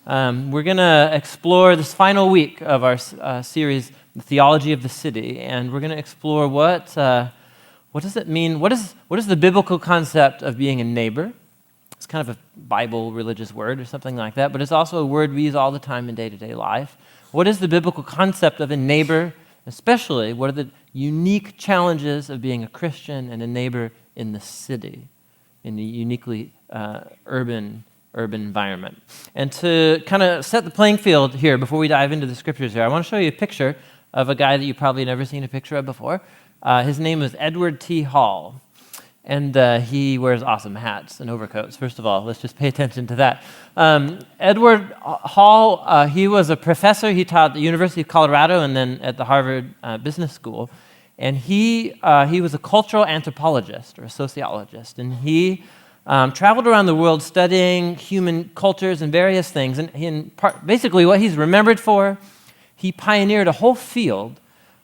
We're going to explore this final week of our series, The Theology of the City, and we're going to explore what does it mean? What is the biblical concept of being a neighbor? It's kind of a Bible religious word or something like that, but it's also a word we use all the time in day-to-day life. What is the biblical concept of a neighbor? Especially, what are the unique challenges of being a Christian and a neighbor in the city, in the uniquely urban environment? And to kind of set the playing field here before we dive into the scriptures here, I want to show you a picture of a guy that you've probably never seen a picture of before. His name is Edward T. Hall, and he wears awesome hats and overcoats. First of all, let's just pay attention to that. Edward Hall, he was a professor. He taught at the University of Colorado and then at the Harvard Business School. And he was a cultural anthropologist or a sociologist, and he traveled around the world studying human cultures and various things. And basically what he's remembered for, he pioneered a whole field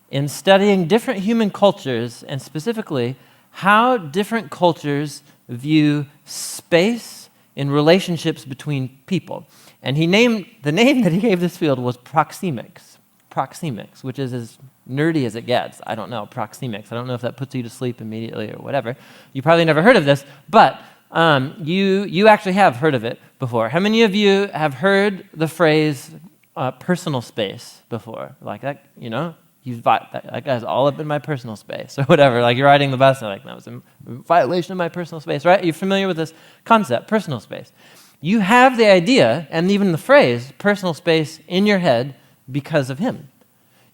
in studying different human cultures and specifically how different cultures view space in relationships between people. And the name that he gave this field was proxemics. Proxemics, which is as nerdy as it gets. I don't know, proxemics. I don't know if that puts you to sleep immediately or whatever. You probably never heard of this, but you actually have heard of it before. How many of you have heard the phrase personal space before? Like that, that guy's all up in my personal space or whatever. Like you're riding the bus and that was a violation of my personal space, right? You're familiar with this concept, personal space. You have the idea and even the phrase personal space in your head because of him.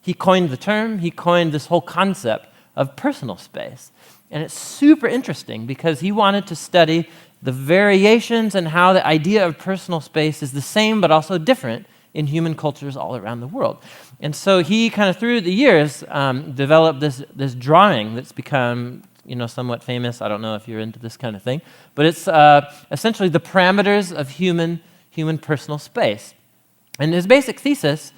He coined the term, he coined this whole concept of personal space. And it's super interesting because he wanted to study the variations and how the idea of personal space is the same but also different in human cultures all around the world. And so he kind of through the years developed this drawing that's become somewhat famous. I don't know if you're into this kind of thing, but it's essentially the parameters of human personal space. And his basic thesis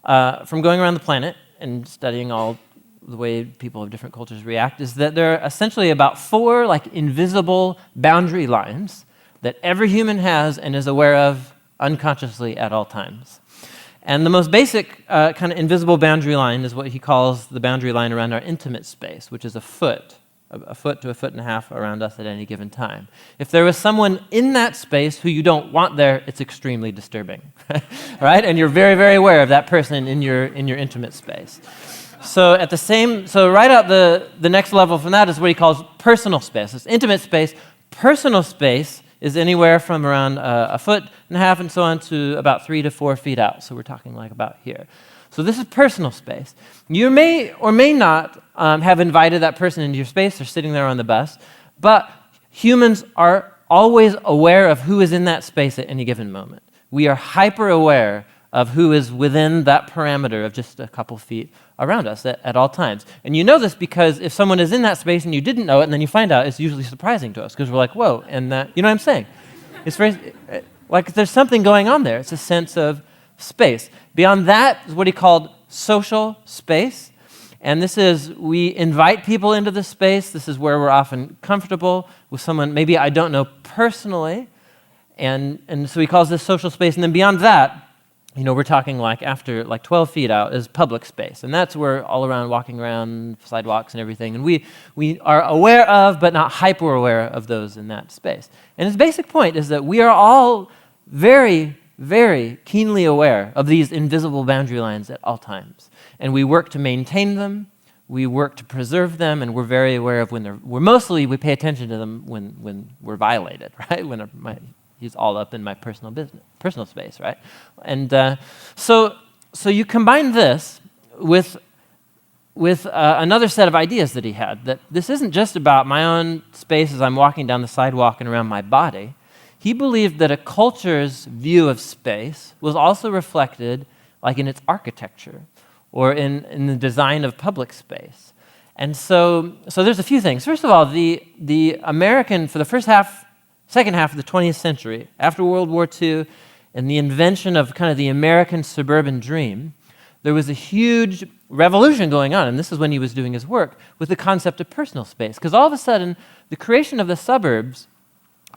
from going around the planet and studying all the way people of different cultures react is that there are essentially about 4 invisible boundary lines that every human has and is aware of unconsciously at all times. And the most basic kind of invisible boundary line is what he calls the boundary line around our intimate space, which is a foot to a foot and a half around us at any given time. If there was someone in that space who you don't want there, it's extremely disturbing, right? And you're very, very aware of that person in your intimate space. So right out the next level from that is what he calls personal space. It's intimate space. Personal space is anywhere from around a foot and a half and so on to about 3 to 4 feet out. So we're talking about here. So this is personal space. You may or may not have invited that person into your space. They're sitting there on the bus. But humans are always aware of who is in that space at any given moment. We are hyper aware of who is within that parameter of just a couple feet around us at all times. And you know this because if someone is in that space and you didn't know it, and then you find out, it's usually surprising to us because we're like, whoa, and that, you know what I'm saying? It's very, there's something going on there. It's a sense of space. Beyond that is what he called social space. And this is, we invite people into this space. This is where we're often comfortable with someone maybe I don't know personally. And so he calls this social space. And then beyond that, we're talking after 12 feet out is public space. And that's where all around walking around sidewalks and everything. And we are aware of, but not hyper aware of those in that space. And his basic point is that we are all very, very keenly aware of these invisible boundary lines at all times. And we work to maintain them, we work to preserve them, and we're very aware of when we pay attention to them when we're violated, right? He's all up in my personal space, right? And so you combine this with another set of ideas that he had, that this isn't just about my own space as I'm walking down the sidewalk and around my body. He believed that a culture's view of space was also reflected in its architecture or in the design of public space. And so there's a few things. First of all, the American, for the second half of the 20th century, after World War II and the invention of kind of the American suburban dream, there was a huge revolution going on, and this is when he was doing his work, with the concept of personal space. Because all of a sudden, the creation of the suburbs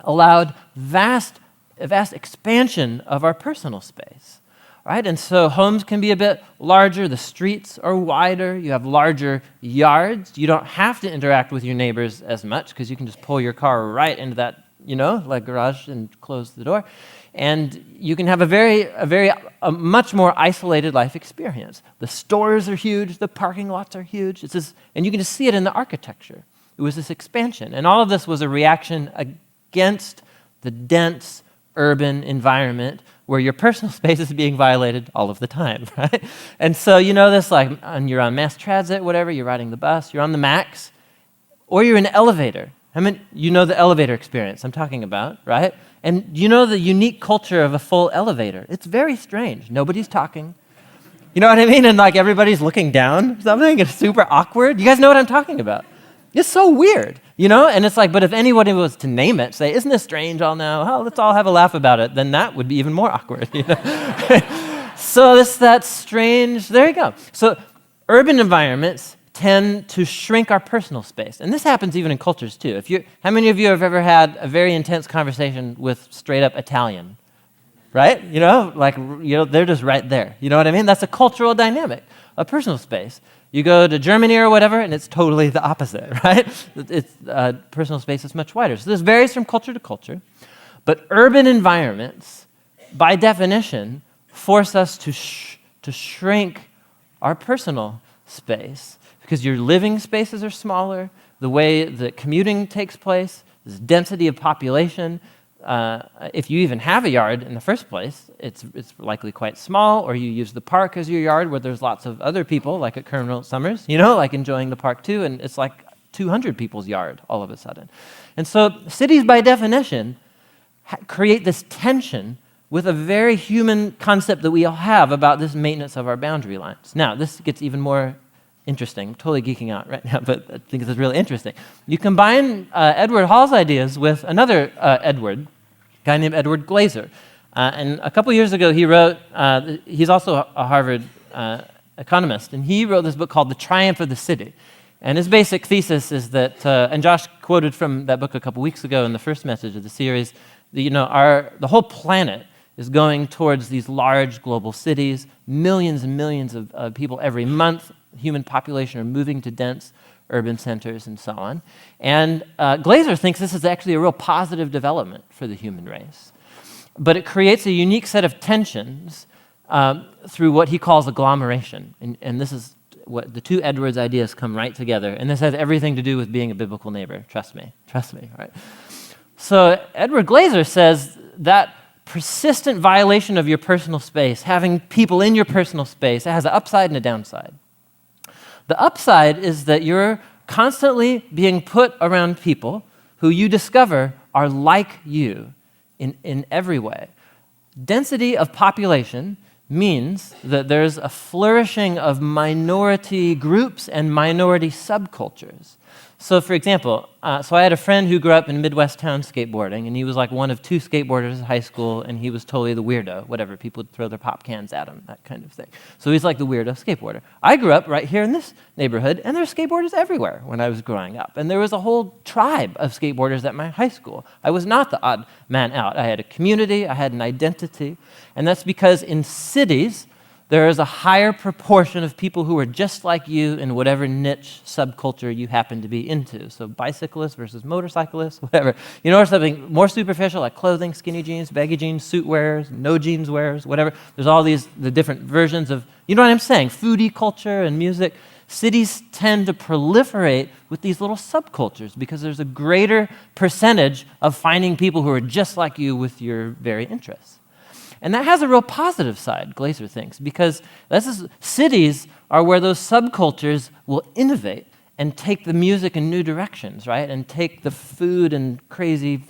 allowed vast vast expansion of our personal space. Right? And so homes can be a bit larger, the streets are wider, you have larger yards, you don't have to interact with your neighbors as much because you can just pull your car right into that, like garage and close the door. And you can have a much more isolated life experience. The stores are huge, the parking lots are huge, and you can just see it in the architecture. It was this expansion. And all of this was a reaction against the dense urban environment where your personal space is being violated all of the time, right? And so this, like, you're on mass transit, whatever, you're riding the bus, you're on the Max, or you're in an elevator. The elevator experience I'm talking about, right? And the unique culture of a full elevator. It's very strange. Nobody's talking. You know what I mean? And like everybody's looking down or something. It's super awkward. You guys know what I'm talking about? It's so weird, And it's like, but if anybody was to name it, say, isn't this strange all now? Oh, let's all have a laugh about it. Then that would be even more awkward, So that's strange. There you go. So urban environments tend to shrink our personal space. And this happens even in cultures too. How many of you have ever had a very intense conversation with straight up Italian? Right? They're just right there. You know what I mean? That's a cultural dynamic, a personal space. You go to Germany or whatever, and it's totally the opposite, right? It's personal space is much wider. So this varies from culture to culture. But urban environments, by definition, force us to shrink our personal space because your living spaces are smaller, the way that commuting takes place, this density of population. If you even have a yard in the first place, it's likely quite small, or you use the park as your yard where there's lots of other people, like at Colonel Summers, like enjoying the park too, and it's like 200 people's yard all of a sudden. And so cities, by definition, create this tension with a very human concept that we all have about this maintenance of our boundary lines. Now, this gets even more interesting. I'm totally geeking out right now, but I think this is really interesting. You combine Edward Hall's ideas with another Edward, a guy named Edward Glaser. And a couple years ago, he wrote, he's also a Harvard economist, and he wrote this book called The Triumph of the City. And his basic thesis is that, and Josh quoted from that book a couple weeks ago in the first message of the series, that, the whole planet is going towards these large global cities, millions and millions of people every month. Human population are moving to dense urban centers and so on. And Glaser thinks this is actually a real positive development for the human race. But it creates a unique set of tensions through what he calls agglomeration. And this is what the two Edwards ideas come right together. And this has everything to do with being a biblical neighbor. Trust me, right? So Edward Glaser says that persistent violation of your personal space, having people in your personal space, it has an upside and a downside. The upside is that you're constantly being put around people who you discover are like you in every way. Density of population means that there's a flourishing of minority groups and minority subcultures. So for example, I had a friend who grew up in Midwest town skateboarding, and he was like one of two skateboarders in high school, and he was totally the weirdo, whatever. People would throw their pop cans at him, that kind of thing. So he's like the weirdo skateboarder. I grew up right here in this neighborhood, and there's skateboarders everywhere when I was growing up. And there was a whole tribe of skateboarders at my high school. I was not the odd man out. I had a community, I had an identity, and that's because in cities, there is a higher proportion of people who are just like you in whatever niche subculture you happen to be into. So bicyclists versus motorcyclists, whatever. Or something more superficial like clothing, skinny jeans, baggy jeans, suit wearers, no jeans wearers, whatever. There's all the different versions of, you know what I'm saying, foodie culture and music. Cities tend to proliferate with these little subcultures because there's a greater percentage of finding people who are just like you with your very interests. And that has a real positive side, Glaser thinks, because cities are where those subcultures will innovate and take the music in new directions, right? And take the food and crazy,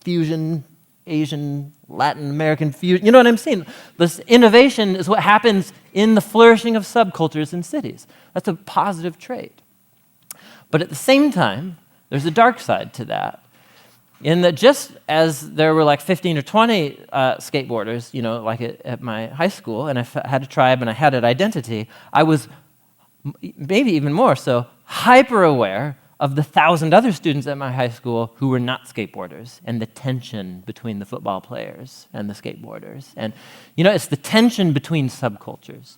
fusion, Asian, Latin American fusion. You know what I'm saying? This innovation is what happens in the flourishing of subcultures in cities. That's a positive trait. But at the same time, there's a dark side to that. In that just as there were like 15 or 20 skateboarders, like at my high school, and I had a tribe and I had an identity, I was maybe even more so hyper aware of the 1,000 other students at my high school who were not skateboarders, and the tension between the football players and the skateboarders. And, it's the tension between subcultures.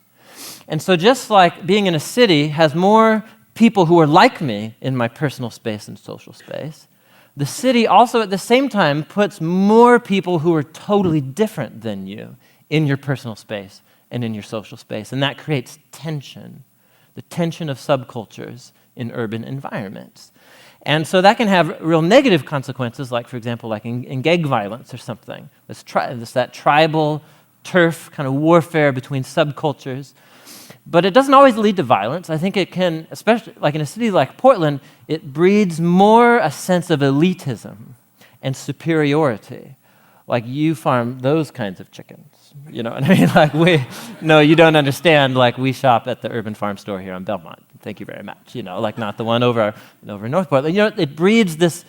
And so just like being in a city has more people who are like me in my personal space and social space, the city also at the same time puts more people who are totally different than you in your personal space and in your social space. And that creates tension, the tension of subcultures in urban environments. And so that can have real negative consequences, like, for example, like in gang violence or something. It's that tribal turf kind of warfare between subcultures. But it doesn't always lead to violence. I think it can, especially like in a city like Portland, it breeds more a sense of elitism and superiority. Like, you farm those kinds of chickens. You know what I mean? Like, no, you don't understand. Like, we shop at the Urban Farm store here on Belmont. Thank you very much. Like not the one over North Portland. It breeds this.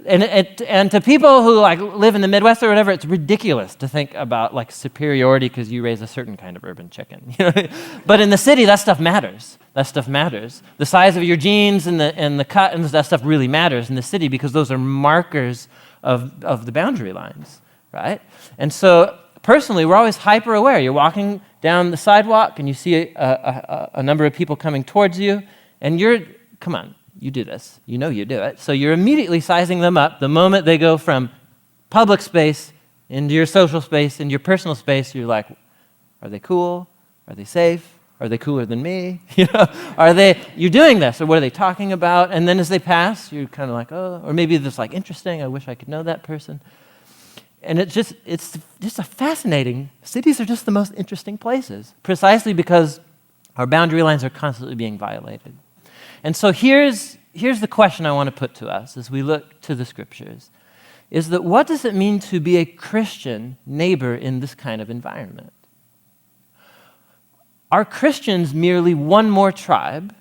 And to people who like live in the Midwest or whatever, it's ridiculous to think about like superiority because you raise a certain kind of urban chicken. But in the city, that stuff matters. The size of your jeans and the cut and that stuff really matters in the city because those are markers of the boundary lines, right? And so personally, we're always hyper aware. You're walking down the sidewalk and you see a number of people coming towards you, and come on. You do this. You do it. So you're immediately sizing them up. The moment they go from public space into your social space, into your personal space, you're like, are they cool? Are they safe? Are they cooler than me? You're doing this, or what are they talking about? And then as they pass, you're kind of like, oh, or maybe it's like interesting. I wish I could know that person. And it's just a fascinating, cities are just the most interesting places, precisely because our boundary lines are constantly being violated. And so here's the question I want to put to us as we look to the scriptures, is that what does it mean to be a Christian neighbor in this kind of environment? Are Christians merely one more tribe,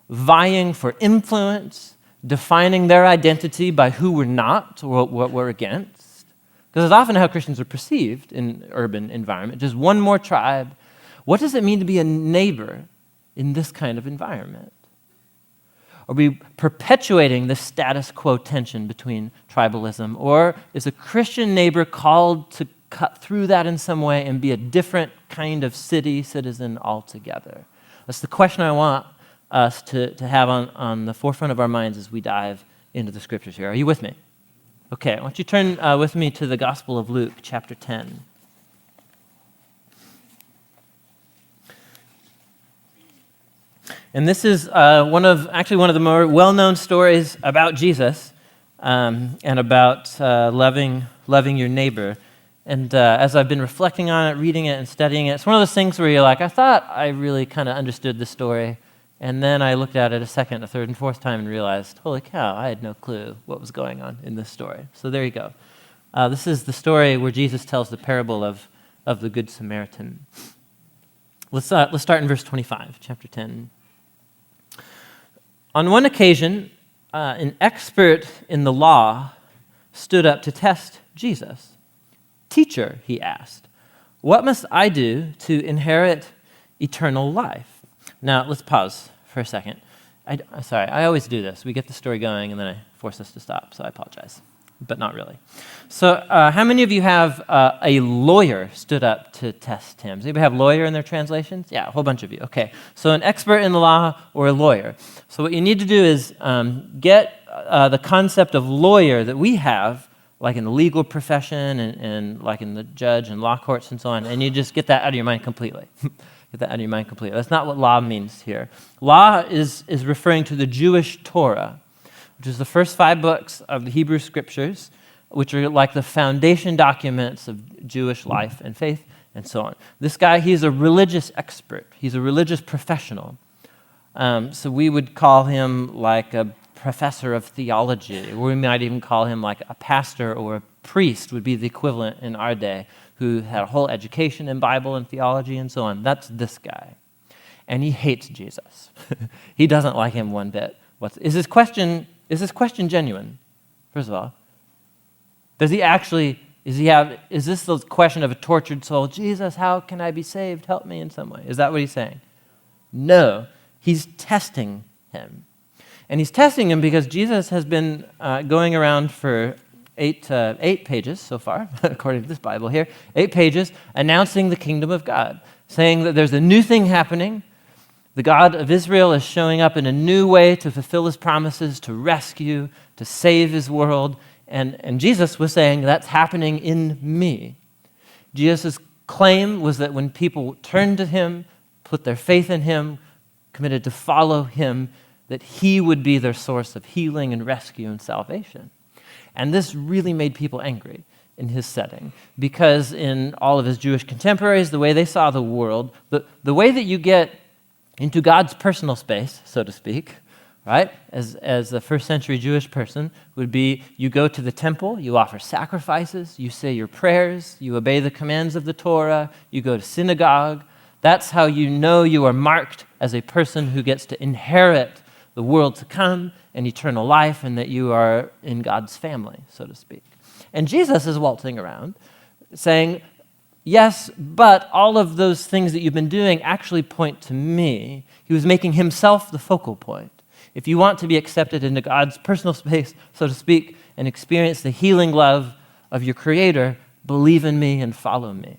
vying for influence, defining their identity by who we're not or what we're against? Because that's often how Christians are perceived in urban environment, just one more tribe. What does it mean to be a neighbor in this kind of environment? Are we perpetuating the status quo tension between tribalism? Or is a Christian neighbor called to cut through that in some way and be a different kind of citizen altogether? That's the question I want us to have on the forefront of our minds as we dive into the scriptures here. Are you with me? Okay, why don't you turn with me to the Gospel of Luke, chapter 10. And this is one of the more well-known stories about Jesus and about loving your neighbor. And as I've been reflecting on it, reading it, and studying it, it's one of those things where you're like, I thought I really kind of understood this story, and then I looked at it a second, a third, and fourth time and realized, holy cow, I had no clue what was going on in this story. So there you go. This is the story where Jesus tells the parable of the Good Samaritan. Let's start in verse 25, chapter 10. On one occasion, an expert in the law stood up to test Jesus. Teacher, he asked, what must I do to inherit eternal life? Now, let's pause for a second. Sorry, I always do this. We get the story going, and then I force us to stop, so I apologize, but not really. So how many of you have a lawyer stood up to test him? Does anybody have lawyer in their translations? Yeah, a whole bunch of you. Okay, so an expert in the law or a lawyer. So what you need to do is get the concept of lawyer that we have, like in the legal profession and like in the judge and law courts and so on, and you just get that out of your mind completely. Get that out of your mind completely. That's not what law means here. Law is referring to the Jewish Torah, which is the first 5 books of the Hebrew Scriptures, which are like the foundation documents of Jewish life and faith and so on. This guy, he's a religious expert. He's a religious professional. So we would call him like a professor of theology, or we might even call him like a pastor or a priest would be the equivalent in our day, who had a whole education in Bible and theology and so on. That's this guy. And he hates Jesus. He doesn't like him one bit. Is this question genuine, first of all? Is this the question of a tortured soul? Jesus, how can I be saved? Help me in some way. Is that what he's saying? No, he's testing him. And he's testing him because Jesus has been going around for eight pages so far, according to this Bible here, 8 pages, announcing the kingdom of God, saying that there's a new thing happening. The God of Israel is showing up in a new way to fulfill his promises, to rescue, to save his world. And Jesus was saying, that's happening in me. Jesus' claim was that when people turned to him, put their faith in him, committed to follow him, that he would be their source of healing and rescue and salvation. And this really made people angry in his setting, because in all of his Jewish contemporaries, the way they saw the world, the way that you get into God's personal space, so to speak, right, as a first century Jewish person, would be you go to the temple, you offer sacrifices, you say your prayers, you obey the commands of the Torah, you go to synagogue. That's how you know you are marked as a person who gets to inherit the world to come and eternal life, and that you are in God's family, so to speak. And Jesus is waltzing around saying, yes, but all of those things that you've been doing actually point to me. He was making himself the focal point. If you want to be accepted into God's personal space, so to speak, and experience the healing love of your Creator, believe in me and follow me.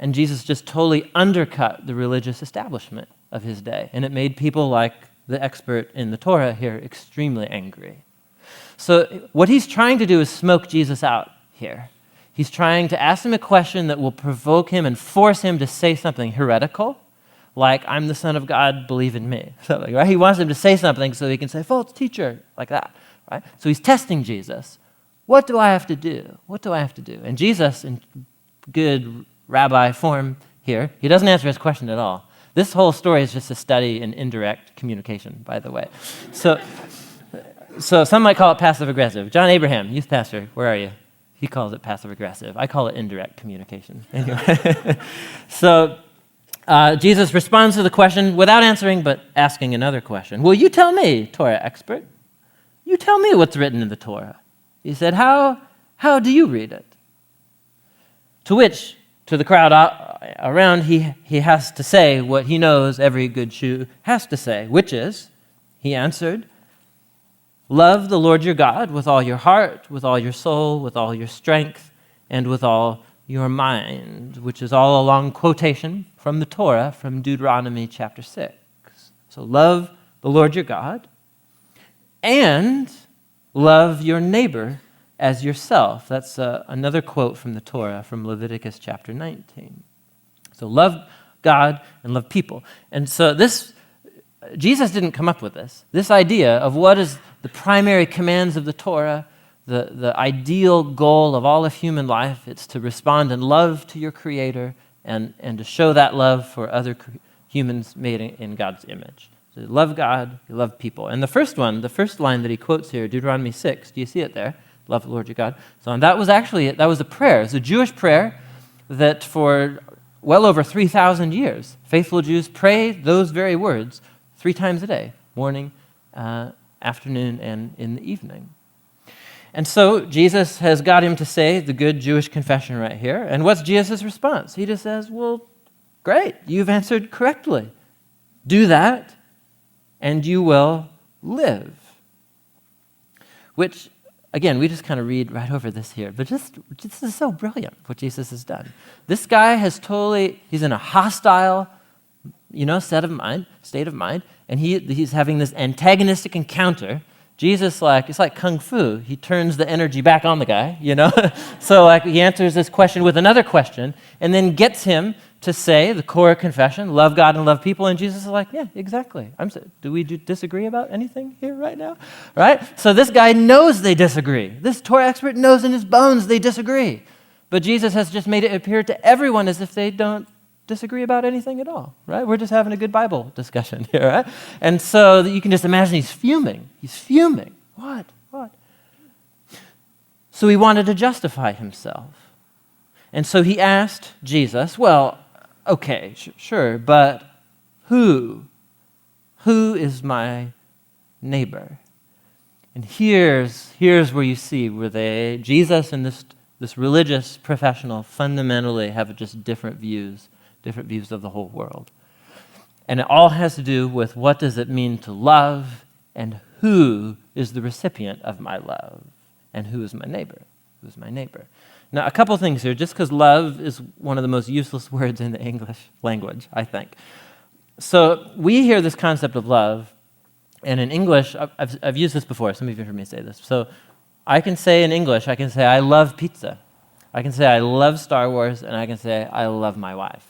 And Jesus just totally undercut the religious establishment of his day, and it made people like the expert in the Torah here extremely angry. So what he's trying to do is smoke Jesus out here. He's trying to ask him a question that will provoke him and force him to say something heretical, like, I'm the Son of God, believe in me. Something, right? He wants him to say something so he can say, false teacher, like that. Right? So he's testing Jesus. What do I have to do? What do I have to do? And Jesus, in good rabbi form here, he doesn't answer his question at all. This whole story is just a study in indirect communication, by the way. So some might call it passive-aggressive. John Abraham, youth pastor, where are you? He calls it passive-aggressive. I call it indirect communication. Anyway, so Jesus responds to the question without answering, but asking another question. Well, you tell me, Torah expert. You tell me what's written in the Torah. He said, how do you read it? To which, to the crowd around, he has to say what he knows every good Jew has to say, which is, he answered, love the Lord your God with all your heart, with all your soul, with all your strength, and with all your mind, which is all a long quotation from the Torah, from Deuteronomy chapter 6. So love the Lord your God, and love your neighbor as yourself. That's another quote from the Torah, from Leviticus chapter 19. So love God and love people. And so Jesus didn't come up with this. This idea of what is the primary commands of the Torah, the ideal goal of all of human life, it's to respond in love to your Creator and to show that love for other humans made in God's image. So you love God, you love people. And the first line that he quotes here, Deuteronomy 6, do you see it there? Love the Lord your God. So that was a prayer. It's a Jewish prayer that for well over 3,000 years, faithful Jews pray those very words 3 times a day, morning, afternoon, and in the evening. And so Jesus has got him to say the good Jewish confession right here. And what's Jesus' response? He just says, well, great, you've answered correctly. Do that, and you will live. Which, again, we just kind of read right over this here, but this is so brilliant what Jesus has done. This guy he's in a hostile, state of mind, and he's having this antagonistic encounter. Jesus, it's like kung fu. He turns the energy back on the guy, So he answers this question with another question, and then gets him to say the core confession, love God and love people, and Jesus is like, yeah, exactly. Do we disagree about anything here right now? Right? So this guy knows they disagree. This Torah expert knows in his bones they disagree. But Jesus has just made it appear to everyone as if they don't disagree about anything at all, right? We're just having a good Bible discussion here, right? And so you can just imagine he's fuming. He's fuming. What? So he wanted to justify himself. And so he asked Jesus, well, okay, sure, but who is my neighbor? And here's where you see where Jesus and this religious professional fundamentally have just different views of the whole world. And it all has to do with what does it mean to love and who is the recipient of my love, and who is my neighbor? Who is my neighbor? Now, a couple things here, just because love is one of the most useless words in the English language, I think. So we hear this concept of love, and in English, I've used this before. Some of you have heard me say this. So I can say in English, I can say, I love pizza. I can say, I love Star Wars, and I can say, I love my wife.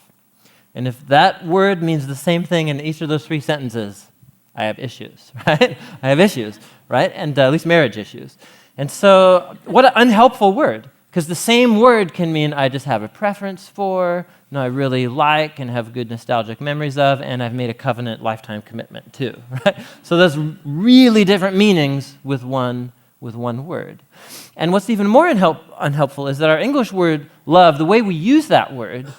And if that word means the same thing in each of those three sentences, I have issues, right? I have issues, right? And at least marriage issues. And so what an unhelpful word, because the same word can mean I just have a preference for, I really like and have good nostalgic memories of, and I've made a covenant lifetime commitment to, right? So there's really different meanings with one word. And what's even more unhelpful is that our English word love, the way we use that word,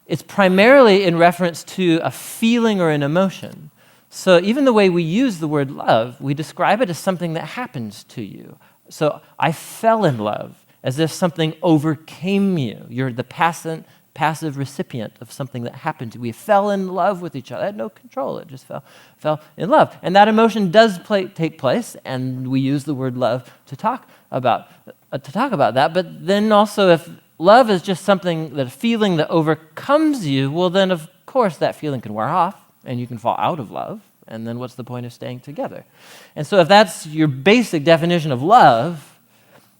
it's primarily in reference to a feeling or an emotion. So even the way we use the word love, we describe it as something that happens to you. So I fell in love, as if something overcame you. You're the passive recipient of something that happened to you. We fell in love with each other. I had no control. It just fell in love. And that emotion does take place, and we use the word love to talk about that. But then also, if love is just something, that a feeling that overcomes you, well, then of course that feeling can wear off, and you can fall out of love. And then what's the point of staying together? And so if that's your basic definition of love,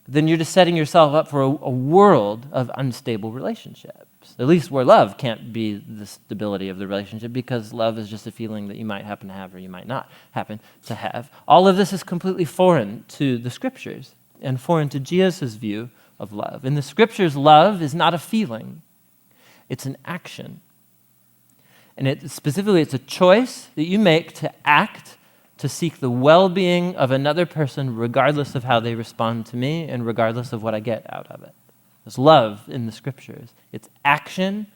then you're just setting yourself up for a world of unstable relationships. At least where love can't be the stability of the relationship, because love is just a feeling that you might happen to have or you might not happen to have. All of this is completely foreign to the Scriptures and foreign to Jesus' view of love. In the Scriptures, love is not a feeling. It's an action. And specifically, it's a choice that you make to act to seek the well-being of another person regardless of how they respond to me and regardless of what I get out of it. There's love in the Scriptures. It's action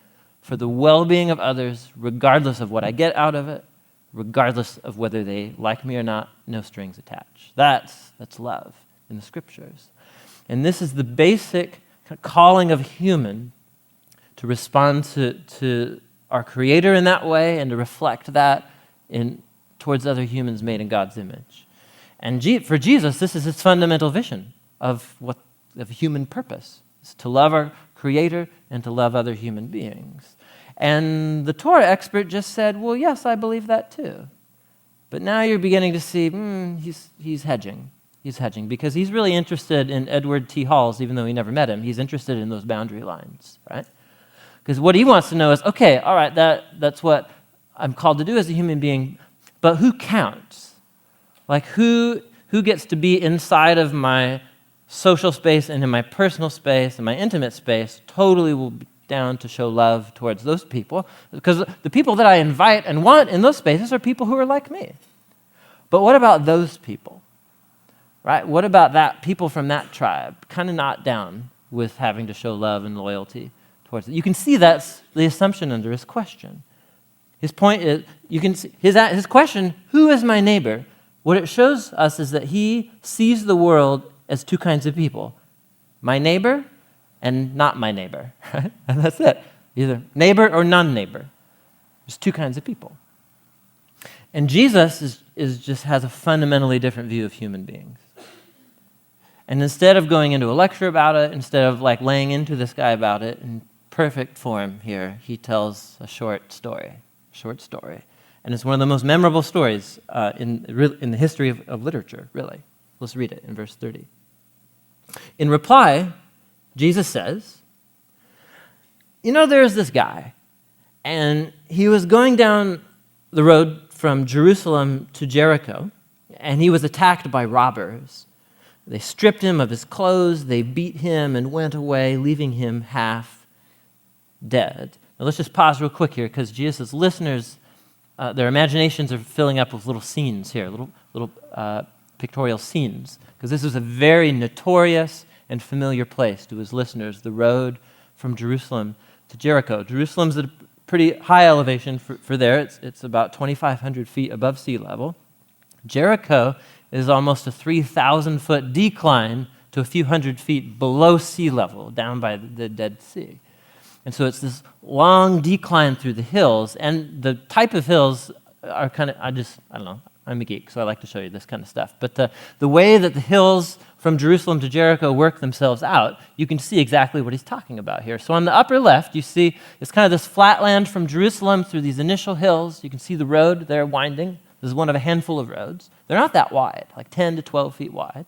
for the well-being of others regardless of what I get out of it, regardless of whether they like me or not, no strings attached. That's love in the Scriptures. And this is the basic calling of human to respond to our Creator in that way and to reflect that towards other humans made in God's image. And for Jesus, this is his fundamental vision of human purpose, is to love our Creator and to love other human beings. And the Torah expert just said, well, yes, I believe that too. But now you're beginning to see, he's hedging. He's hedging because he's really interested in Edward T. Hall's, even though he never met him. He's interested in those boundary lines, right? Because what he wants to know is, okay, all right, that's what I'm called to do as a human being, but who counts? Like who gets to be inside of my social space and in my personal space and my intimate space totally will be down to show love towards those people, because the people that I invite and want in those spaces are people who are like me. But what about those people? Right? What about that people from that tribe? Kind of not down with having to show love and loyalty towards it. You can see that's the assumption under his question. His point is, you can see his question, who is my neighbor? What it shows us is that he sees the world as two kinds of people. My neighbor and not my neighbor. Right? And that's it. Either neighbor or non-neighbor. There's two kinds of people. And Jesus just has a fundamentally different view of human beings. And instead of going into a lecture about it, instead of like laying into this guy about it in perfect form here, he tells a short story. And it's one of the most memorable stories in the history of literature, really. Let's read it in verse 30. In reply, Jesus says, there's this guy, and he was going down the road from Jerusalem to Jericho, and he was attacked by robbers. They stripped him of his clothes, they beat him, and went away, leaving him half dead. Now let's just pause real quick here, because Jesus' listeners, their imaginations are filling up with little scenes here, little pictorial scenes, because this was a very notorious and familiar place to his listeners, the road from Jerusalem to Jericho. Jerusalem's at a pretty high elevation for there. It's about 2,500 feet above sea level. Jericho is almost a 3,000-foot decline to a few hundred feet below sea level, down by the Dead Sea. And so it's this long decline through the hills, and the type of hills are kind of, I don't know, I'm a geek, so I like to show you this kind of stuff. But the way that the hills from Jerusalem to Jericho work themselves out, you can see exactly what he's talking about here. So on the upper left, you see it's kind of this flat land from Jerusalem through these initial hills. You can see the road there winding. This is one of a handful of roads. They're not that wide, like 10 to 12 feet wide.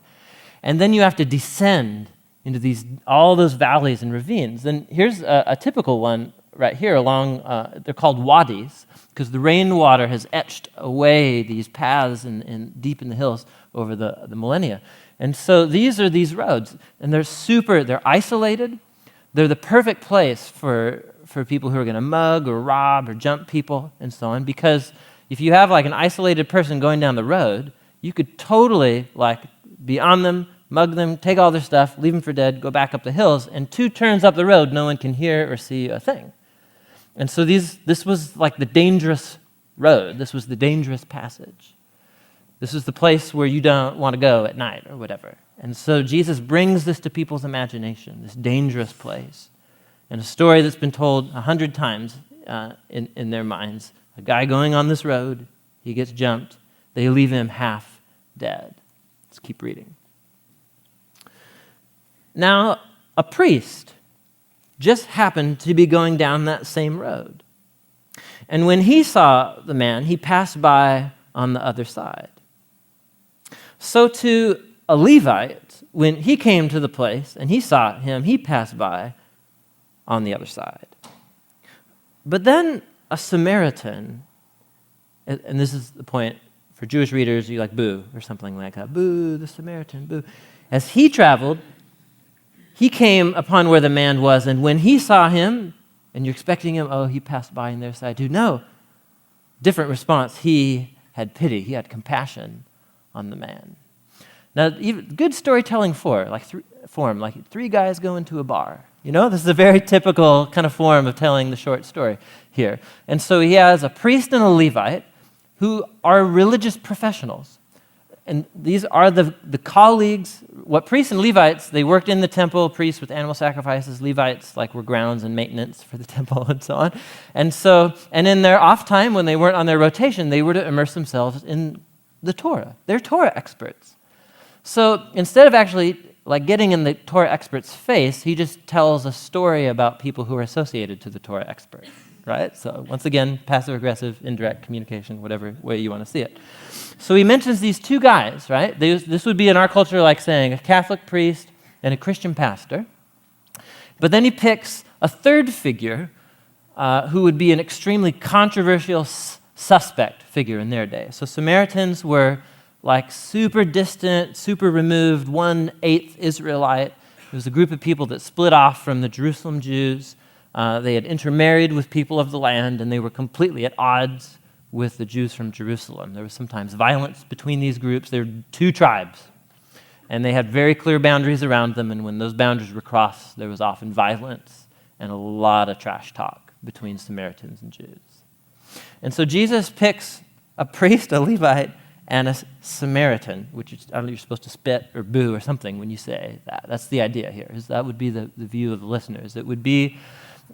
And then you have to descend into all those valleys and ravines. And here's a typical one right here along, they're called wadis, because the rainwater has etched away these paths deep in the hills over the millennia. And so these are these roads, and they're isolated. They're the perfect place for people who are going to mug or rob or jump people and so on, because if you have like an isolated person going down the road, you could totally like be on them, mug them, take all their stuff, leave them for dead, go back up the hills, and 2 turns up the road, no one can hear or see a thing. And so this was like the dangerous road. This was the dangerous passage. This is the place where you don't want to go at night or whatever. And so Jesus brings this to people's imagination, this dangerous place, and a story that's been told 100 times in their minds. A guy going on this road, he gets jumped, they leave him half dead. Let's keep reading. Now, a priest just happened to be going down that same road. And when he saw the man, he passed by on the other side. So to a Levite, when he came to the place and he saw him, he passed by on the other side. But then a Samaritan, and this is the point for Jewish readers, you like boo or something like that. Boo, the Samaritan, boo. As he traveled, he came upon where the man was, and when he saw him, and you're expecting him, oh, he passed by on their side too. No, different response. He had pity. He had compassion on the man. Now, good storytelling form, like 3 guys go into a bar. You know, this is a very typical kind of form of telling the short story here. And so he has a priest and a Levite who are religious professionals. And these are the colleagues. What priests and Levites, they worked in the temple, priests with animal sacrifices, Levites like were grounds and maintenance for the temple and so on. And in their off time, when they weren't on their rotation, they were to immerse themselves in the Torah. They're Torah experts. So instead of actually like getting in the Torah expert's face, he just tells a story about people who are associated to the Torah expert, right? So once again, passive-aggressive, indirect communication, whatever way you want to see it. So he mentions these 2 guys, right? This would be in our culture like saying a Catholic priest and a Christian pastor. But then he picks a 3rd figure who would be an extremely controversial suspect figure in their day. So Samaritans were like super distant, super removed, 1/8 Israelite. It was a group of people that split off from the Jerusalem Jews. They had intermarried with people of the land, and they were completely at odds with the Jews from Jerusalem. There was sometimes violence between these groups. There were 2 tribes, and they had very clear boundaries around them, and when those boundaries were crossed, there was often violence and a lot of trash talk between Samaritans and Jews. And so Jesus picks a priest, a Levite, and a Samaritan, which is, I don't know, you're supposed to spit or boo or something when you say that. That's the idea here, is that would be the view of the listeners. It would be,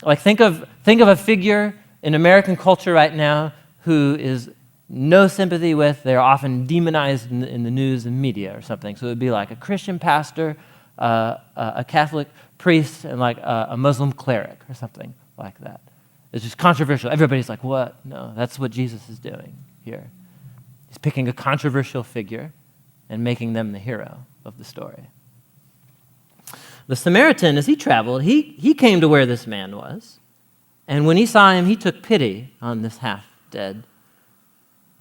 like, think of a figure in American culture right now who is no sympathy with, they're often demonized in the news and media or something. So it would be like a Christian pastor, a Catholic priest, and like a Muslim cleric or something like that. It's just controversial. Everybody's like, what? No, that's what Jesus is doing here. He's picking a controversial figure and making them the hero of the story. The Samaritan, as he traveled, he came to where this man was. And when he saw him, he took pity on this half-dead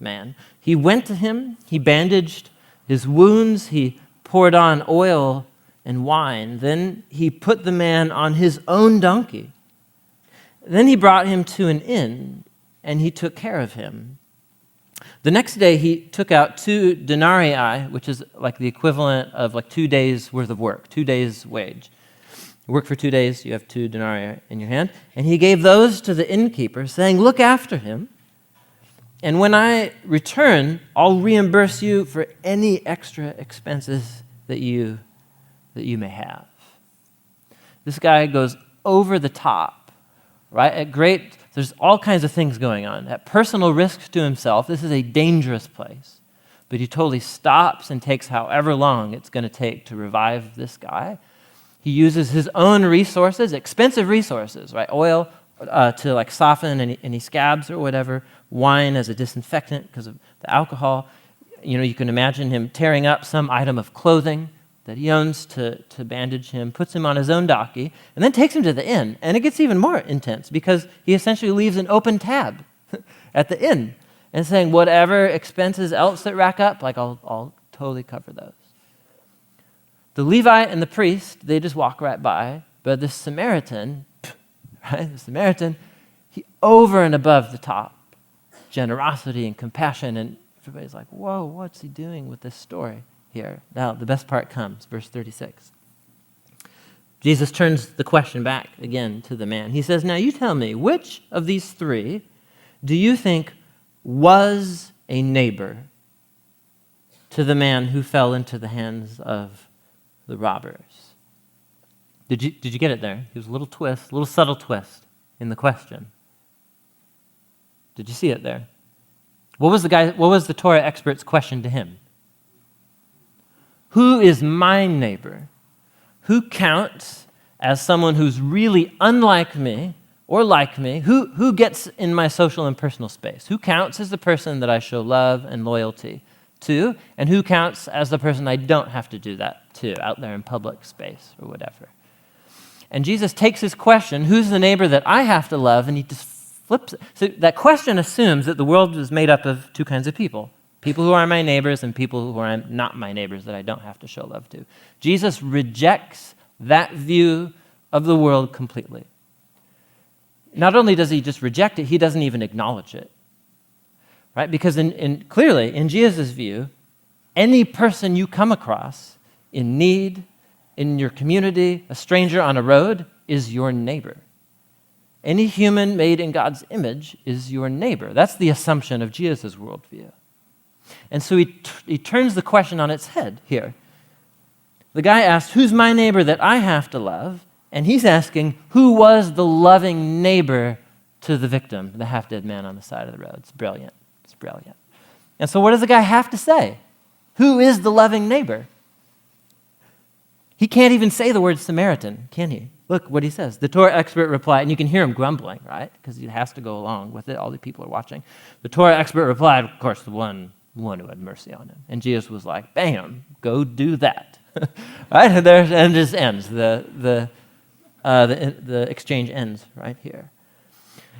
man. He went to him, he bandaged his wounds, he poured on oil and wine. Then he put the man on his own donkey. Then he brought him to an inn, and he took care of him. The next day, he took out 2 denarii, which is like the equivalent of like 2 days' worth of work, 2 days' wage. You work for 2 days, you have 2 denarii in your hand. And he gave those to the innkeeper, saying, look after him, and when I return, I'll reimburse you for any extra expenses that you may have. This guy goes over the top, right? There's all kinds of things going on. At personal risk to himself, this is a dangerous place. but he totally stops and takes however long it's going to take to revive this guy. He uses his own resources, expensive resources, right? Oil to like soften any scabs or whatever, wine as a disinfectant because of the alcohol. You can imagine him tearing up some item of clothing that he owns to bandage him, puts him on his own donkey, and then takes him to the inn. And it gets even more intense because he essentially leaves an open tab at the inn and saying, whatever expenses else that rack up, like I'll totally cover those. The Levite and the priest, they just walk right by, but the Samaritan, he over and above the top, generosity and compassion, and everybody's like, whoa, what's he doing with this story here? Now, the best part comes, verse 36. Jesus turns the question back again to the man. He says, now you tell me, which of these three do you think was a neighbor to the man who fell into the hands of the robbers? Did you get it there? He was a little subtle twist in the question. Did you see it there? What was the Torah expert's question to him? Who is my neighbor? Who counts as someone who's really unlike me or like me? Who gets in my social and personal space? Who counts as the person that I show love and loyalty to? And who counts as the person I don't have to do that to out there in public space or whatever? And Jesus takes his question, who's the neighbor that I have to love? And he just flips it. So that question assumes that the world is made up of two kinds of people. People who are my neighbors and people who are not my neighbors that I don't have to show love to. Jesus rejects that view of the world completely. Not only does he just reject it, he doesn't even acknowledge it. Right? Because clearly, in Jesus' view, any person you come across in need, in your community, a stranger on a road, is your neighbor. Any human made in God's image is your neighbor. That's the assumption of Jesus' worldview. And so he turns the question on its head here. The guy asked, who's my neighbor that I have to love? And he's asking, who was the loving neighbor to the victim, the half-dead man on the side of the road? It's brilliant. It's brilliant. And so what does the guy have to say? Who is the loving neighbor? He can't even say the word Samaritan, can he? Look what he says. The Torah expert replied, and you can hear him grumbling, right? Because he has to go along with it. All the people are watching. The Torah expert replied, of course, the one who had mercy on him. And Jesus was like, bam, go do that. Right? And it just ends. The exchange ends right here.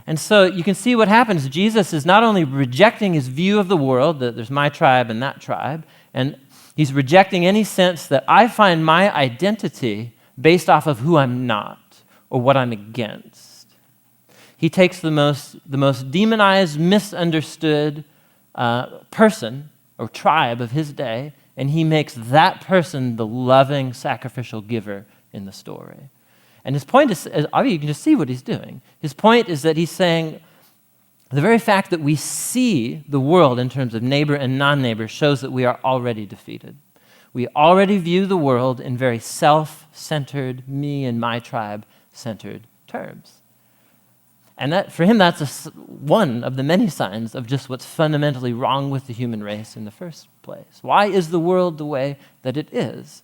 And so you can see what happens. Jesus is not only rejecting his view of the world, that there's my tribe and that tribe, and he's rejecting any sense that I find my identity based off of who I'm not or what I'm against. He takes the most demonized, misunderstood person or tribe of his day, and he makes that person the loving, sacrificial giver in the story. And his point is, you can just see what he's doing. His point is that he's saying the very fact that we see the world in terms of neighbor and non-neighbor shows that we are already defeated. We already view the world in very self-centered, me and my tribe-centered terms. And that, for him, that's one of the many signs of just what's fundamentally wrong with the human race in the first place. Why is the world the way that it is?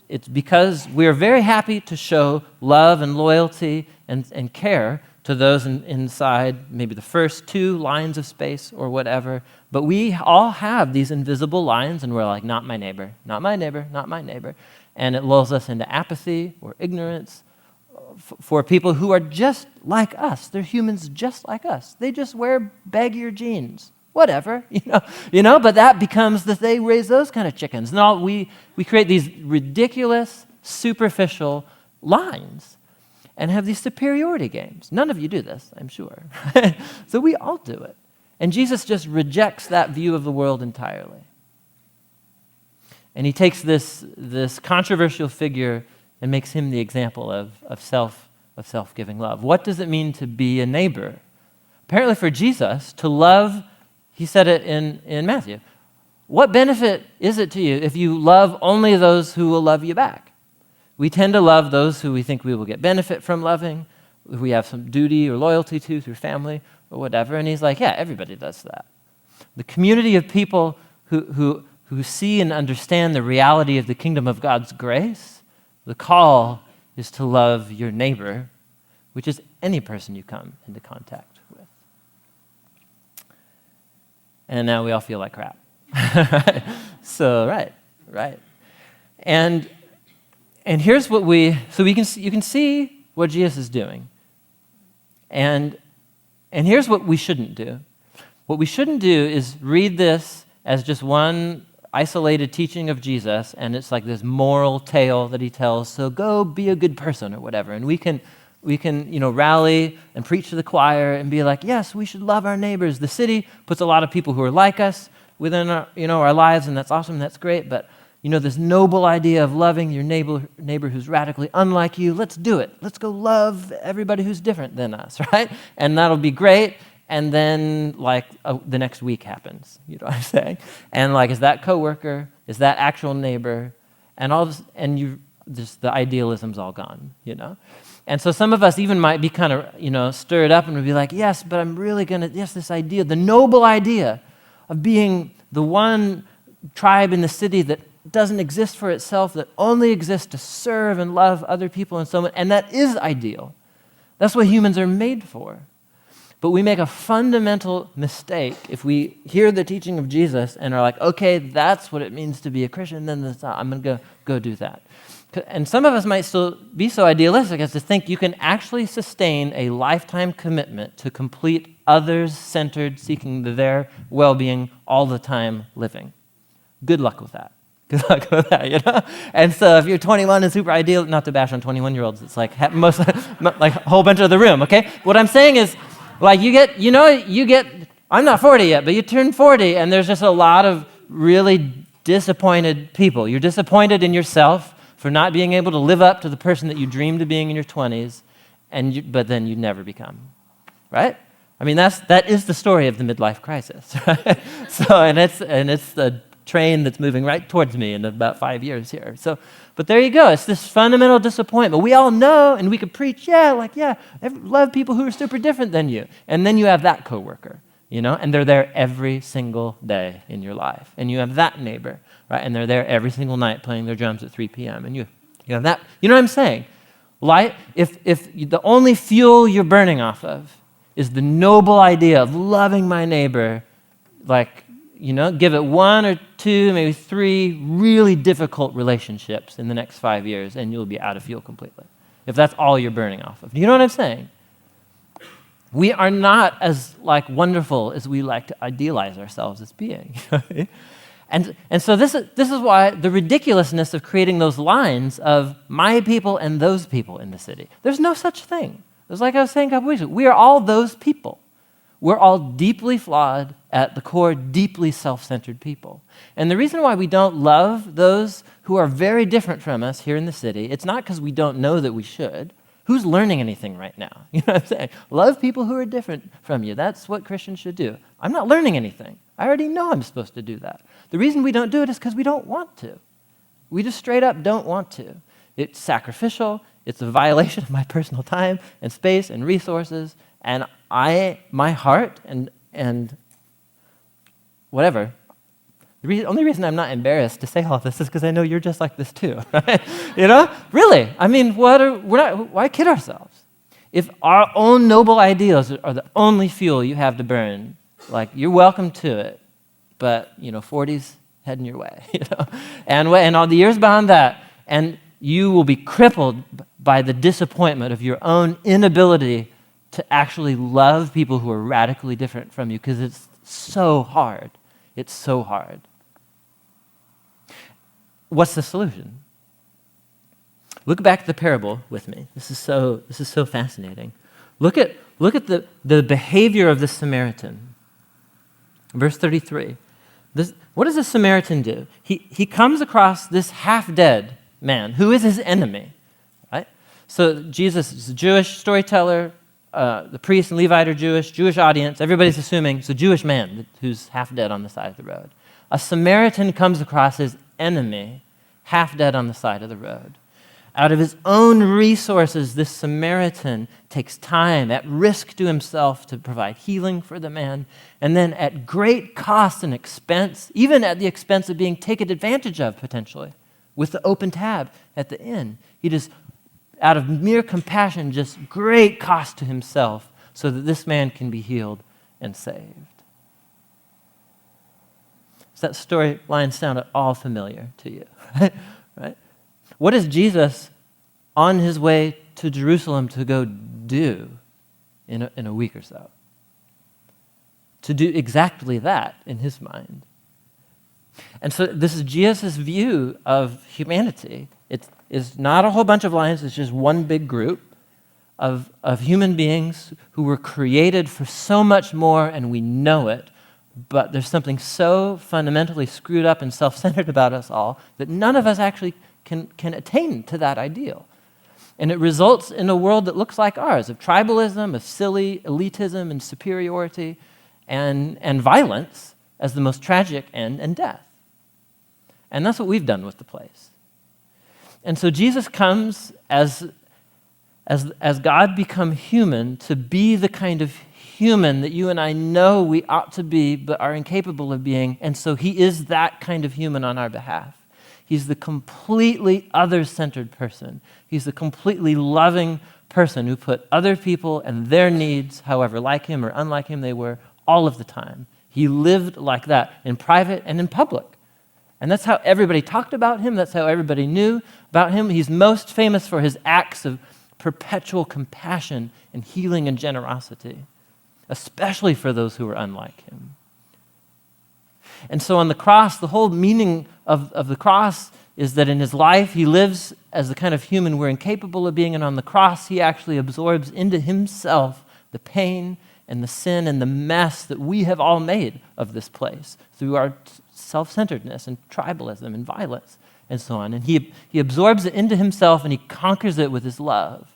It's because we are very happy to show love and loyalty and care to those inside maybe the first two lines of space or whatever, but we all have these invisible lines, and we're like, not my neighbor, not my neighbor, not my neighbor. And it lulls us into apathy or ignorance for people who are just like us. They're humans just like us. They just wear baggier jeans. Whatever, but that becomes that they raise those kind of chickens. No, we create these ridiculous, superficial lines and have these superiority games. None of you do this, I'm sure. So we all do it. And Jesus just rejects that view of the world entirely. And he takes this controversial figure and makes him the example of self-giving love. What does it mean to be a neighbor? Apparently for Jesus, to love, he said it in Matthew, what benefit is it to you if you love only those who will love you back? We tend to love those who we think we will get benefit from loving, who we have some duty or loyalty to through family or whatever. And he's like, yeah, everybody does that. The community of people who see and understand the reality of the kingdom of God's grace, the call is to love your neighbor, which is any person you come into contact with. And now we all feel like crap. So, right. And here's what you can see what Jesus is doing. And here's what we shouldn't do. What we shouldn't do is read this as just one isolated teaching of Jesus, and it's like this moral tale that he tells, so go be a good person or whatever. And we can rally and preach to the choir and be like, yes, we should love our neighbors. The city puts a lot of people who are like us within our lives, and that's awesome, that's great, but this noble idea of loving your neighbor who's radically unlike you, let's do it. Let's go love everybody who's different than us, right? And that'll be great. And then, the next week happens, you know what I'm saying? And, is that coworker? Is that actual neighbor? And all this, and the idealism's all gone, And so some of us even might be kind of, stirred up and would be like, yes, but I'm really this idea, the noble idea of being the one tribe in the city that doesn't exist for itself, that only exists to serve and love other people and so on, and that is ideal. That's what humans are made for. But we make a fundamental mistake if we hear the teaching of Jesus and are like, okay, that's what it means to be a Christian, then I'm going to go do that. And some of us might still be so idealistic as to think you can actually sustain a lifetime commitment to complete others-centered, seeking their well-being all the time living. Good luck with that. Good luck with that, And so if you're 21 and super ideal, not to bash on 21-year-olds, it's like most, like a whole bunch of the room, okay? What I'm saying is, I'm not 40 yet, but you turn 40, and there's just a lot of really disappointed people. You're disappointed in yourself for not being able to live up to the person that you dreamed of being in your 20s, but then you never become, right? I mean, that is the story of the midlife crisis, right? And it's the train that's moving right towards me in about 5 years here. But there you go. It's this fundamental disappointment. We all know, and we could preach, love people who are super different than you. And then you have that coworker, and they're there every single day in your life. And you have that neighbor, right? And they're there every single night playing their drums at 3 p.m. And you have that. You know what I'm saying? If the only fuel you're burning off of is the noble idea of loving my neighbor, give it 1 or 2, maybe 3 really difficult relationships in the next 5 years, and you'll be out of fuel completely, if that's all you're burning off of. Do you know what I'm saying? We are not as wonderful as we like to idealize ourselves as being. And so this is why the ridiculousness of creating those lines of my people and those people in the city. There's no such thing. It's like I was saying a couple weeks ago. We are all those people. We're all deeply flawed, at the core, deeply self-centered people. And the reason why we don't love those who are very different from us here in the city, it's not because we don't know that we should. Who's learning anything right now? You know what I'm saying? Love people who are different from you. That's what Christians should do. I'm not learning anything. I already know I'm supposed to do that. The reason we don't do it is because we don't want to. We just straight up don't want to. It's sacrificial. It's a violation of my personal time and space and resources. And my heart and whatever, the only reason I'm not embarrassed to say all this is because I know you're just like this too, right? Really. I mean, why kid ourselves? If our own noble ideals are the only fuel you have to burn, you're welcome to it, but 40's heading your way, and all the years beyond that, and you will be crippled by the disappointment of your own inability to actually love people who are radically different from you, because it's so hard. It's so hard. What's the solution? Look back at the parable with me. This is so fascinating. Look at the behavior of the Samaritan. Verse 33. What does the Samaritan do? He comes across this half-dead man who is his enemy, right? So Jesus is a Jewish storyteller. The priest and Levite are Jewish audience. Everybody's assuming it's a Jewish man who's half dead on the side of the road. A Samaritan comes across his enemy, half dead on the side of the road. Out of his own resources, this Samaritan takes time at risk to himself to provide healing for the man, and then at great cost and expense, even at the expense of being taken advantage of potentially, with the open tab at the inn. He just, out of mere compassion, just great cost to himself so that this man can be healed and saved. Does that storyline sound at all familiar to you? Right? What is Jesus on his way to Jerusalem to go do in a week or so? To do exactly that in his mind. And so this is Jesus' view of humanity. It's not a whole bunch of lines, it's just one big group of human beings who were created for so much more, and we know it, but there's something so fundamentally screwed up and self-centered about us all that none of us actually can attain to that ideal. And it results in a world that looks like ours, of tribalism, of silly elitism and superiority, and violence as the most tragic end, and death. And that's what we've done with the place. And so Jesus comes as God become human to be the kind of human that you and I know we ought to be but are incapable of being. And so he is that kind of human on our behalf. He's the completely other-centered person. He's the completely loving person who put other people and their needs, however like him or unlike him they were, all of the time. He lived like that in private and in public. And that's how everybody talked about him. That's how everybody knew about him. He's most famous for his acts of perpetual compassion and healing and generosity, especially for those who were unlike him. And so on the cross, the whole meaning of the cross is that in his life, he lives as the kind of human we're incapable of being, and on the cross, he actually absorbs into himself the pain and the sin and the mess that we have all made of this place through our self-centeredness and tribalism and violence and so on. And he absorbs it into himself and he conquers it with his love.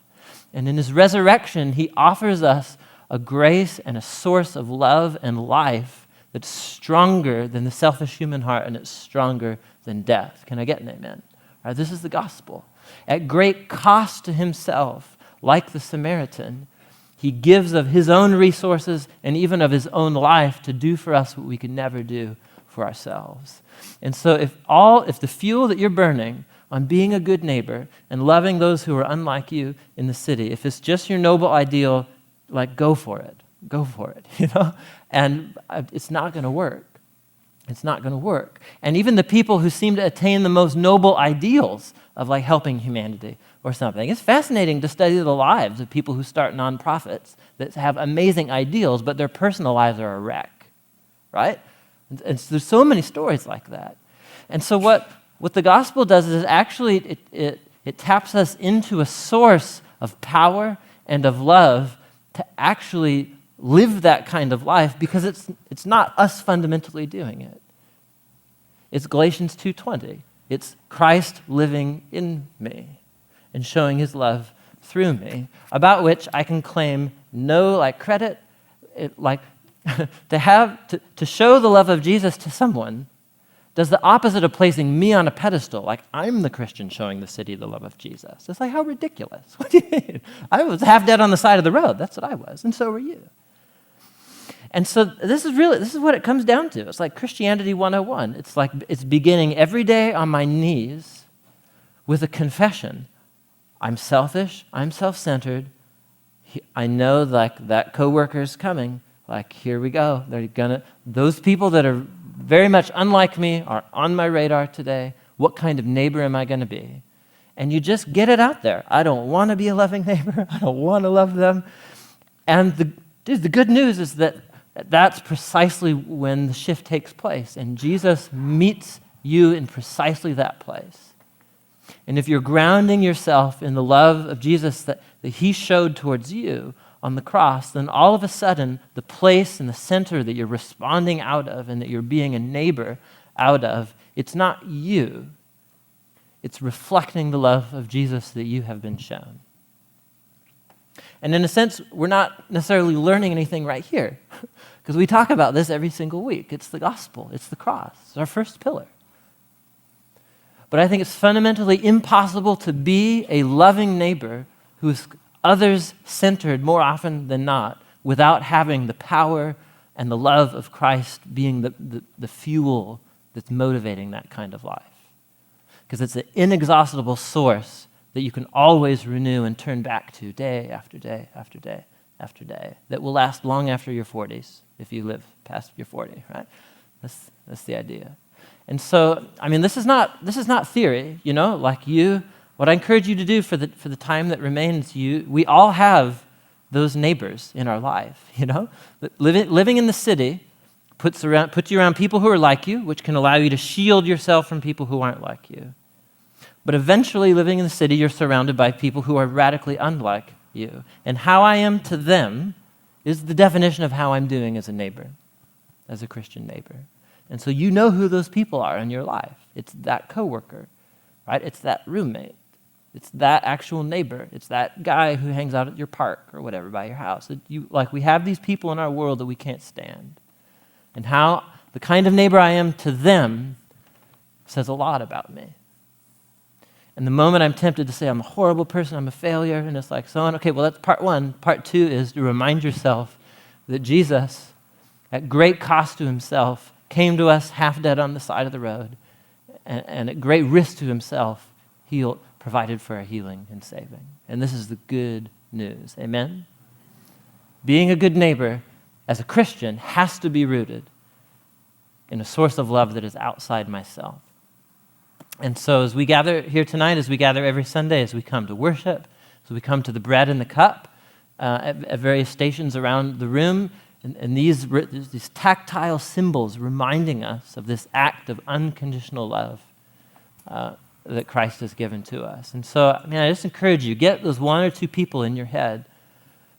And in his resurrection, he offers us a grace and a source of love and life that's stronger than the selfish human heart, and it's stronger than death. Can I get an amen? All right, this is the gospel. At great cost to himself, like the Samaritan, he gives of his own resources and even of his own life to do for us what we could never do for ourselves. And so if the fuel that you're burning on being a good neighbor and loving those who are unlike you in the city, if it's just your noble ideal, like go for it, you know? And it's not going to work. It's not going to work. And even the people who seem to attain the most noble ideals of like helping humanity or something, it's fascinating to study the lives of people who start nonprofits that have amazing ideals, but their personal lives are a wreck, right? And so there's so many stories like that. And so what the gospel does is actually it taps us into a source of power and of love to actually live that kind of life, because it's not us fundamentally doing it. It's Galatians 2:20. It's Christ living in me and showing his love through me, about which I can claim no credit. To show the love of Jesus to someone does the opposite of placing me on a pedestal, like I'm the Christian showing the city the love of Jesus. It's like, how ridiculous. What do you mean? I was half dead on the side of the road. That's what I was, and so were you. And so this is what it comes down to. It's like Christianity 101. It's like it's beginning every day on my knees with a confession. I'm selfish, I'm self-centered. I know that coworker's coming. Like, here we go. Those people that are very much unlike me are on my radar today. What kind of neighbor am I going to be? And you just get it out there. I don't want to be a loving neighbor. I don't want to love them. And the good news is that that's precisely when the shift takes place. And Jesus meets you in precisely that place. And if you're grounding yourself in the love of Jesus that he showed towards you on the cross, then all of a sudden, the place and the center that you're responding out of and that you're being a neighbor out of, it's not you. It's reflecting the love of Jesus that you have been shown. And in a sense, we're not necessarily learning anything right here, because we talk about this every single week. It's the gospel. It's the cross. It's our first pillar. But I think it's fundamentally impossible to be a loving neighbor who's others-centered more often than not without having the power and the love of Christ being the fuel that's motivating that kind of life. Because it's an inexhaustible source that you can always renew and turn back to day after day after day after day that will last long after your 40s if you live past your 40, right? That's the idea. And so, I mean, this is not theory, you know, what I encourage you to do for the time that remains, we all have those neighbors in our life, you know? Living in the city puts you around people who are like you, which can allow you to shield yourself from people who aren't like you. But eventually, living in the city, you're surrounded by people who are radically unlike you. And how I am to them is the definition of how I'm doing as a neighbor, as a Christian neighbor. And so you know who those people are in your life. It's that coworker, right? It's that roommate. It's that actual neighbor. It's that guy who hangs out at your park or whatever by your house. We have these people in our world that we can't stand. And how the kind of neighbor I am to them says a lot about me. And the moment I'm tempted to say I'm a horrible person, I'm a failure, and it's like so on. Okay, well, that's part one. Part two is to remind yourself that Jesus, at great cost to himself, came to us half dead on the side of the road, and at great risk to himself, he provided for our healing and saving. And this is the good news. Amen? Being a good neighbor as a Christian has to be rooted in a source of love that is outside myself. And so as we gather here tonight, as we gather every Sunday, as we come to worship, as we come to the bread and the cup at various stations around the room, and these tactile symbols reminding us of this act of unconditional love that Christ has given to us. And so, I just encourage you, get those one or two people in your head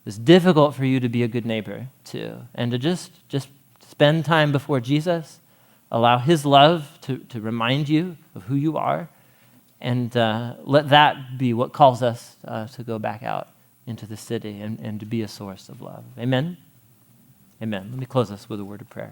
it's difficult for you to be a good neighbor to, and to just spend time before Jesus, allow his love to remind you of who you are, and let that be what calls us to go back out into the city and to be a source of love. Amen? Amen. Let me close us with a word of prayer.